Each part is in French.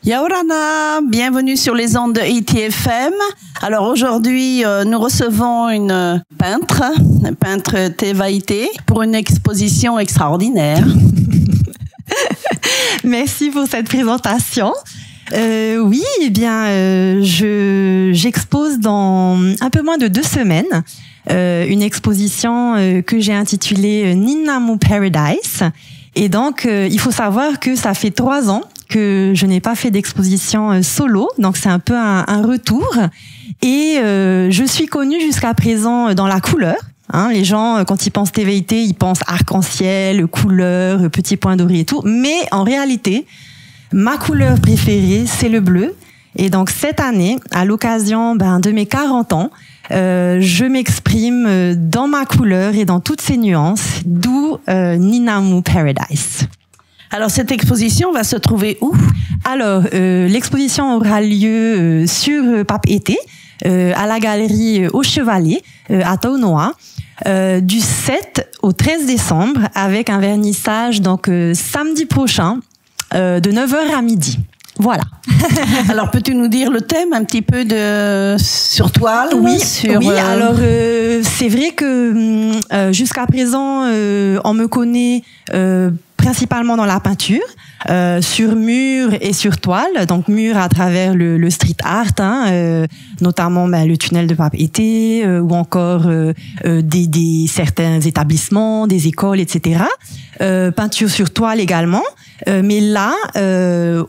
Yaorana, bienvenue sur les ondes de ITFM. Alors aujourd'hui, nous recevons une peintre Tevaïté, pour une exposition extraordinaire. Merci pour cette présentation. Oui, eh bien, j'expose dans un peu moins de 2 semaines une exposition que j'ai intitulée Ninamu Paradise. Et donc, il faut savoir que ça fait 3 ans que je n'ai pas fait d'exposition solo, donc c'est un peu un retour. Et je suis connue jusqu'à présent dans la couleur. Hein, les gens, quand ils pensent Tevaïté, ils pensent arc-en-ciel, couleur, petits points dorés et tout. Mais en réalité, ma couleur préférée, c'est le bleu. Et donc cette année, à l'occasion de mes 40 ans, je m'exprime dans ma couleur et dans toutes ses nuances, d'où Ninamu Paradise. Alors cette exposition va se trouver où? Alors l'exposition aura lieu sur Pape Été, à la galerie Au Chevalet, à Taunoa, du 7 au 13 décembre, avec un vernissage donc samedi prochain, de 9h à midi. Voilà. Alors, peux-tu nous dire le thème un petit peu sur toile? Oui, alors c'est vrai que jusqu'à présent, on me connaît principalement dans la peinture, sur mur et sur toile. Donc mur à travers le street art, notamment le tunnel de Pape Été, ou encore certains établissements, des écoles, etc. Peinture sur toile également. Mais là,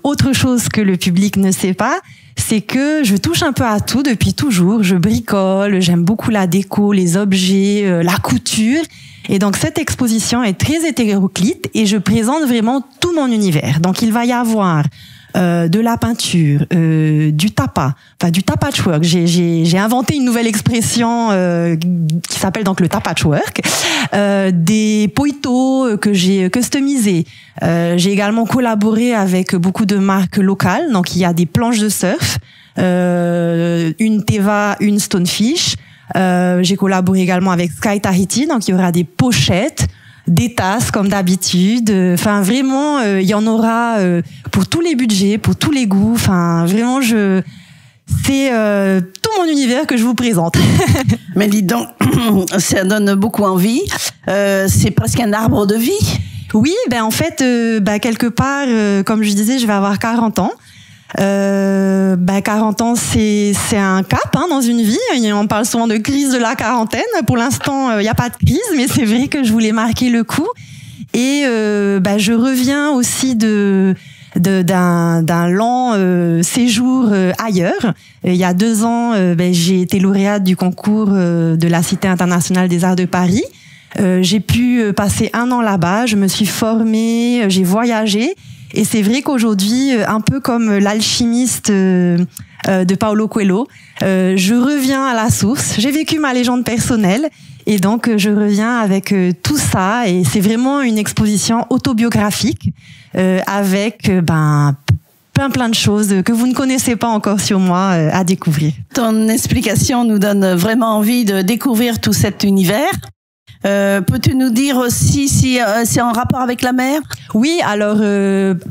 autre chose que le public ne sait pas, c'est que je touche un peu à tout depuis toujours. Je bricole, j'aime beaucoup la déco, les objets, la couture. Et donc cette exposition est très hétéroclite et je présente vraiment tout mon univers. Donc il va y avoir de la peinture, du tapatchwork. J'ai inventé une nouvelle expression qui s'appelle donc le tapatchwork. Des poitos que j'ai customisés. J'ai également collaboré avec beaucoup de marques locales. Donc il y a des planches de surf, une Teva, une Stonefish. J'ai collaboré également avec Sky Tahiti, donc il y aura des pochettes, des tasses comme d'habitude. Enfin vraiment, il y en aura pour tous les budgets, pour tous les goûts. Enfin vraiment, c'est tout mon univers que je vous présente. Mais dis donc, ça donne beaucoup envie. C'est presque un arbre de vie. Oui, en fait, quelque part, comme je disais, je vais avoir 40 ans. 40 ans, c'est un cap dans une vie. On parle souvent de crise de la quarantaine. Pour l'instant, il n'y a pas de crise, mais c'est vrai que je voulais marquer le coup. Et je reviens aussi d'un long séjour ailleurs. Il y a 2 ans, j'ai été lauréate du concours de la Cité internationale des arts de Paris. J'ai pu passer 1 an là-bas. Je me suis formée, j'ai voyagé. Et c'est vrai qu'aujourd'hui, un peu comme l'alchimiste de Paulo Coelho, je reviens à la source. J'ai vécu ma légende personnelle et donc je reviens avec tout ça. Et c'est vraiment une exposition autobiographique avec plein de choses que vous ne connaissez pas encore sur moi à découvrir. Ton explication nous donne vraiment envie de découvrir tout cet univers. Peux-tu nous dire aussi si c'est en rapport avec la mer? Oui, alors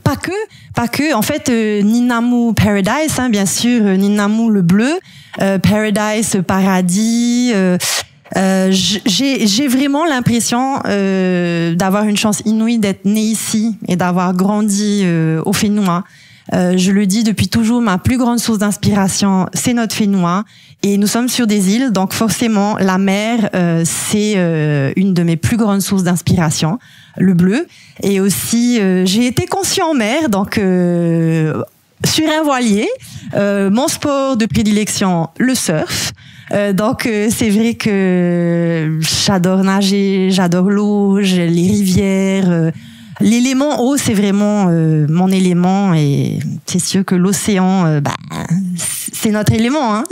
pas que. En fait, Ninamu Paradise, bien sûr, Ninamu le bleu, Paradise paradis. J'ai vraiment l'impression d'avoir une chance inouïe d'être née ici et d'avoir grandi au Fénois. Je le dis depuis toujours, ma plus grande source d'inspiration, c'est notre Fénois. Et nous sommes sur des îles, donc forcément, la mer, c'est une de mes plus grandes sources d'inspiration, le bleu. Et aussi, j'ai été conçue en mer, donc sur un voilier. Mon sport de prédilection, le surf. Donc c'est vrai que j'adore nager, j'adore l'eau, les rivières. L'élément eau, c'est vraiment mon élément et c'est sûr que l'océan, c'est notre élément.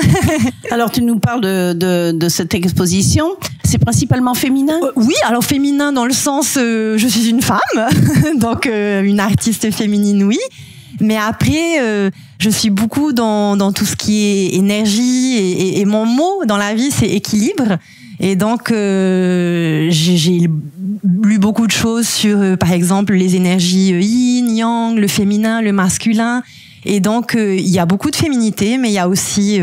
Alors, tu nous parles de cette exposition. C'est principalement féminin? Oui, alors féminin dans le sens, je suis une femme, donc une artiste féminine, oui. Mais après, je suis beaucoup dans tout ce qui est énergie et mon mot dans la vie, c'est équilibre. Et donc, j'ai lu beaucoup de choses sur, par exemple, les énergies yin, yang, le féminin, le masculin. Et donc, il y a beaucoup de féminité, mais il y a aussi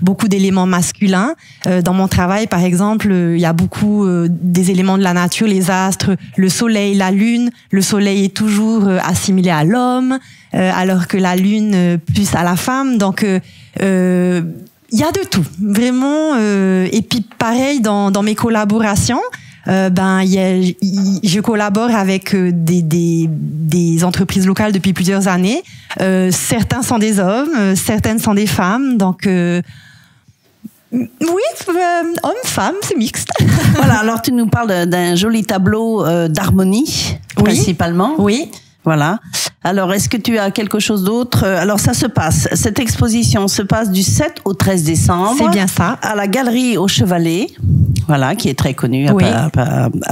beaucoup d'éléments masculins. Dans mon travail, par exemple, il y a beaucoup des éléments de la nature, les astres, le soleil, la lune. Le soleil est toujours assimilé à l'homme, alors que la lune plus à la femme. Donc, il y a de tout, vraiment. Et puis, pareil, dans mes collaborations, je collabore avec des entreprises locales depuis plusieurs années. Certains sont des hommes, certaines sont des femmes. Donc, oui, hommes-femmes, c'est mixte. Voilà, alors tu nous parles d'un joli tableau d'harmonie, principalement. Oui. Voilà. Alors, est-ce que tu as quelque chose d'autre? Alors, cette exposition se passe du 7 au 13 décembre. C'est bien ça. À la Galerie au Chevalet, voilà, qui est très connue à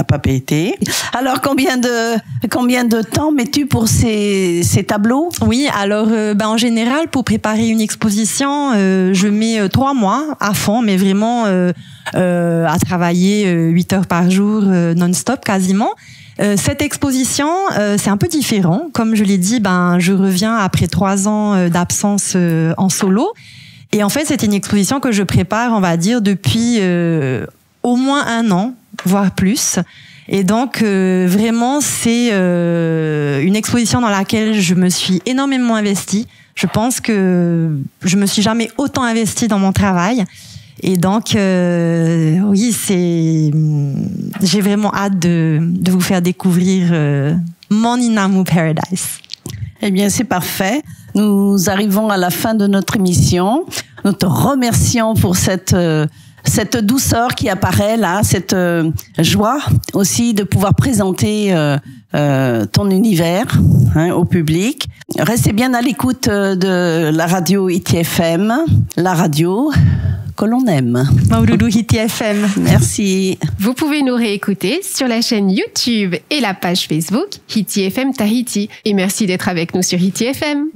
Papeete. Alors, combien de temps mets-tu pour ces tableaux? Oui, alors, en général, pour préparer une exposition, je mets 3 mois à fond, mais vraiment à travailler 8 heures par jour, non-stop quasiment. Cette exposition, c'est un peu différent. Comme je l'ai dit, je reviens après 3 ans d'absence en solo. Et en fait, c'est une exposition que je prépare, on va dire, depuis au moins 1 an, voire plus. Et donc, vraiment, c'est une exposition dans laquelle je me suis énormément investie. Je pense que je me suis jamais autant investie dans mon travail. Et donc, oui, j'ai vraiment hâte de vous faire découvrir mon Inamu Paradise. Eh bien, c'est parfait. Nous arrivons à la fin de notre émission. Nous te remercions pour cette douceur qui apparaît là, cette joie aussi de pouvoir présenter ton univers au public. Restez bien à l'écoute de la radio ITFM, la radio que l'on aime. Maouloulou ITFM. Merci. Vous pouvez nous réécouter sur la chaîne YouTube et la page Facebook ITFM Tahiti. Et merci d'être avec nous sur ITFM.